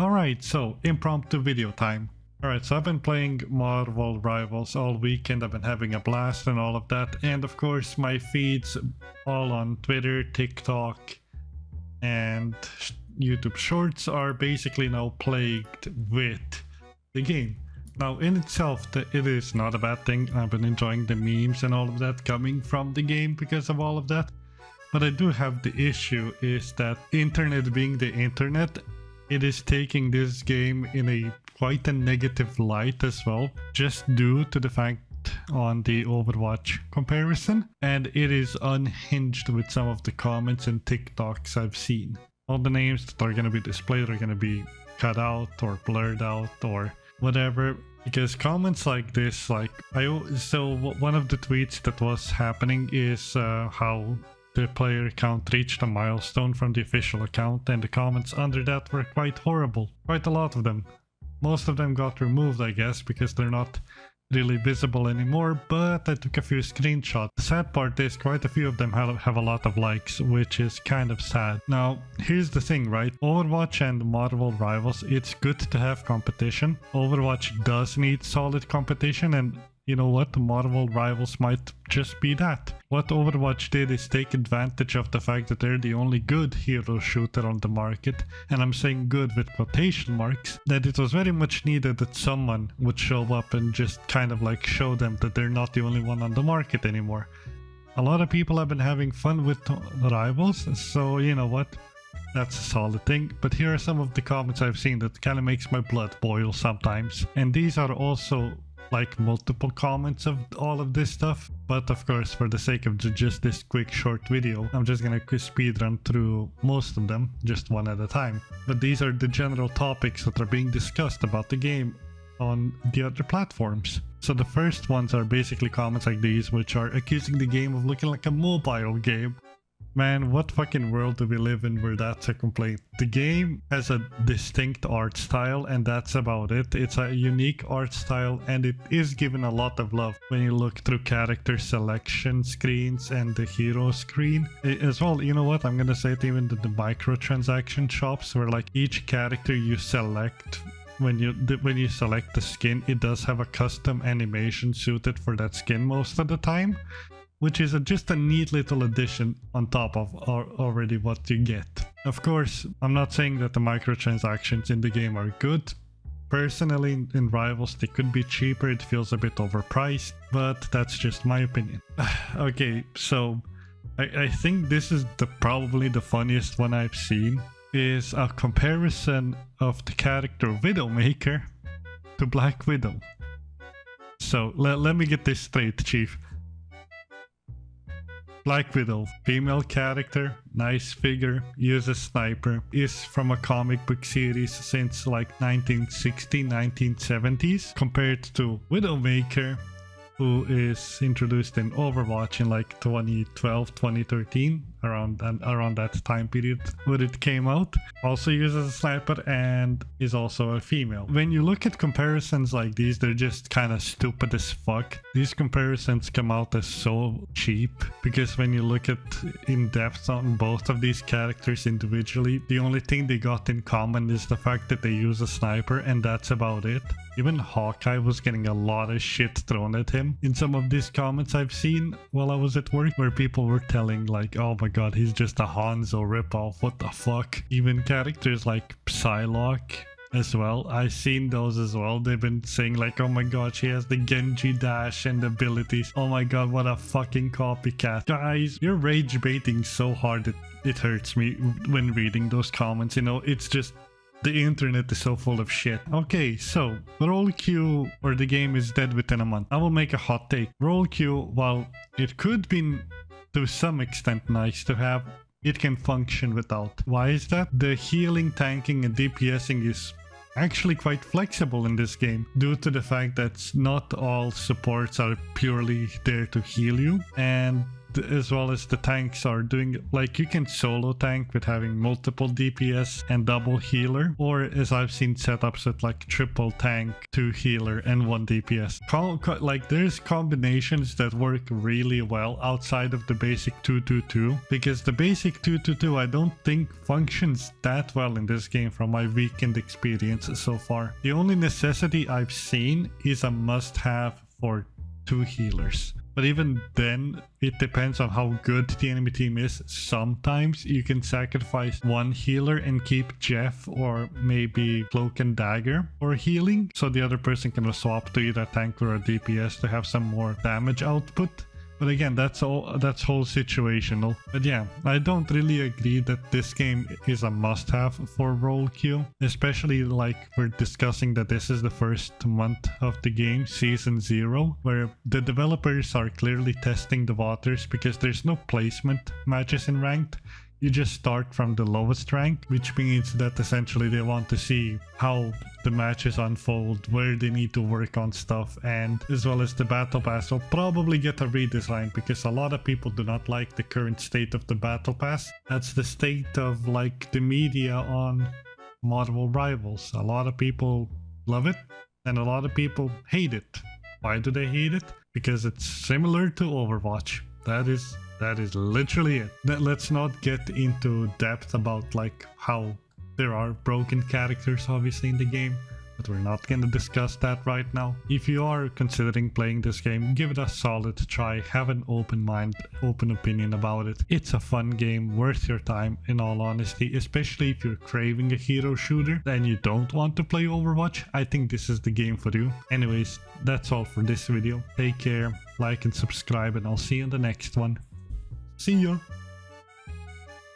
Alright, so impromptu video time. Alright, so I've been playing Marvel Rivals all weekend. I've been having a blast and all of that. And of course, my feeds all on Twitter, TikTok, and YouTube Shorts are basically now plagued with the game. Now, in itself, it is not a bad thing. I've been enjoying the memes and all of that coming from the game because of all of that. But I do have the issue is that internet being the internet, it is taking this game in a quite a negative light as well, just due to the fact on the Overwatch comparison, and it is unhinged with some of the comments and TikToks I've seen. All the names that are going to be displayed are going to be cut out or blurred out or whatever, because comments like this, one of the tweets that was happening is how the player account reached a milestone from the official account, and the comments under that were quite horrible. Quite a lot of them. Most of them got removed, I guess, because they're not really visible anymore, but I took a few screenshots. The sad part is quite a few of them have a lot of likes, which is kind of sad. Now, here's the thing, right? Overwatch and Marvel Rivals, it's good to have competition. Overwatch does need solid competition, and you know what? Marvel Rivals might just be that. What Overwatch did is take advantage of the fact that they're the only good hero shooter on the market, and I'm saying good with quotation marks, that it was very much needed that someone would show up and just kind of like show them that they're not the only one on the market anymore. A lot of people have been having fun with Rivals, so you know what? That's a solid thing, but here are some of the comments I've seen that kind of makes my blood boil sometimes, and these are also like multiple comments of all of this stuff, but of course for the sake of just this quick short video, I'm just gonna speed run through most of them, just one at a time. But these are the general topics that are being discussed about the game on the other platforms. So the first ones are basically comments like these, which are accusing the game of looking like a mobile game. Man, what fucking world do we live in where that's a complaint? The game has a distinct art style, and that's about it. It's a unique art style, and it is given a lot of love when you look through character selection screens and the hero screen. As well, you know what? I'm gonna say it even to the microtransaction shops, where like each character you select, when you select the skin, it does have a custom animation suited for that skin most of the time, which is just a neat little addition on top of already what you get. Of course, I'm not saying that the microtransactions in the game are good. Personally, in Rivals, they could be cheaper. It feels a bit overpriced, but that's just my opinion. Okay, so I think this is probably the funniest one I've seen, is a comparison of the character Widowmaker to Black Widow. So let me get this straight, Chief. Black Widow, female character, nice figure, uses sniper, is from a comic book series since like 1960s, 1970s, compared to Widowmaker, who is introduced in Overwatch in like 2012, 2013, around that time period when it came out. Also uses a sniper and is also a female. When you look at comparisons like these, they're just kind of stupid as fuck. These comparisons come out as so cheap, because when you look at in depth on both of these characters individually, the only thing they got in common is the fact that they use a sniper, and that's about it. Even Hawkeye was getting a lot of shit thrown at him in some of these comments I've seen while I was at work, where people were telling like, oh my god, he's just a Hanzo ripoff, what the fuck. Even characters like Psylocke as well, I've seen those as well. They've been saying like, oh my god, she has the Genji dash and abilities. Oh my god, what a fucking copycat. Guys, you're rage baiting so hard that it hurts me when reading those comments. You know, it's just, the internet is so full of shit. Okay, so role queue or the game is dead within a month. I will make a hot take. Role queue, while it could be to some extent nice to have, it can function without. Why is that? The healing, tanking, and DPSing is actually quite flexible in this game, due to the fact that not all supports are purely there to heal you, and as well as the tanks are doing, like, you can solo tank with having multiple DPS and double healer, or as I've seen setups with like triple tank, 2 healer and 1 DPS. Like there's combinations that work really well outside of the basic 2-2-2, because the basic 2-2-2 I don't think functions that well in this game from my weekend experience so far. The only necessity I've seen is a must-have for 2 healers. But even then, it depends on how good the enemy team is. Sometimes you can sacrifice 1 healer and keep Jeff or maybe Cloak and Dagger for healing, so the other person can swap to either tank or a DPS to have some more damage output. But again, that's whole situational. But yeah, I don't really agree that this game is a must-have for role queue, especially like we're discussing that this is the first month of the game, season 0, where the developers are clearly testing the waters because there's no placement matches in ranked. You just start from the lowest rank, which means that essentially they want to see how the matches unfold, where they need to work on stuff, and as well as the battle pass will probably get a redesign because a lot of people do not like the current state of the battle pass. That's the state of like the media on Marvel Rivals. A lot of people love it and a lot of people hate it. Why do they hate it? Because it's similar to Overwatch. That is literally it. Let's not get into depth about like how there are broken characters obviously in the game, but we're not going to discuss that right now. If you are considering playing this game, give it a solid try. Have an open mind, open opinion about it. It's a fun game, worth your time in all honesty, especially if you're craving a hero shooter and you don't want to play Overwatch. I think this is the game for you. Anyways, that's all for this video. Take care, like and subscribe, and I'll see you in the next one. See ya!